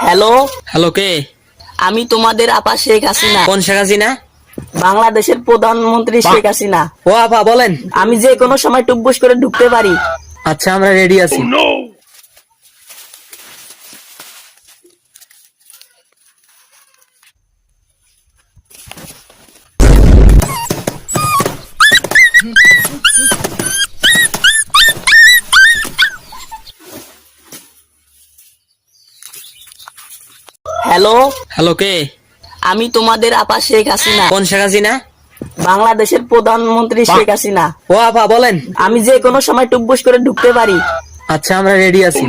Hello, hello, কে? আমি তোমাদের আপা শেখ হাসিনা, কোন শেখ হাসিনা? বাংলাদেশের প্রধানমন্ত্রী শেখ হাসিনা। ও আপা বলেন। আমি যে কোনো সময় টুকবুস করে ঢুকতে পারি। আচ্ছা, আমরা রেডি আছি। হ্যালো, হ্যালো, কে? আমি তোমাদের আপা শেখ হাসিনা, কোন শেখ হাসিনা? বাংলাদেশের প্রধানমন্ত্রী শেখ হাসিনা। ও আপা বলেন। আমি যে কোনো সময় টুকবুস করে ঢুকতে পারি। আচ্ছা, আমরা রেডি আছি।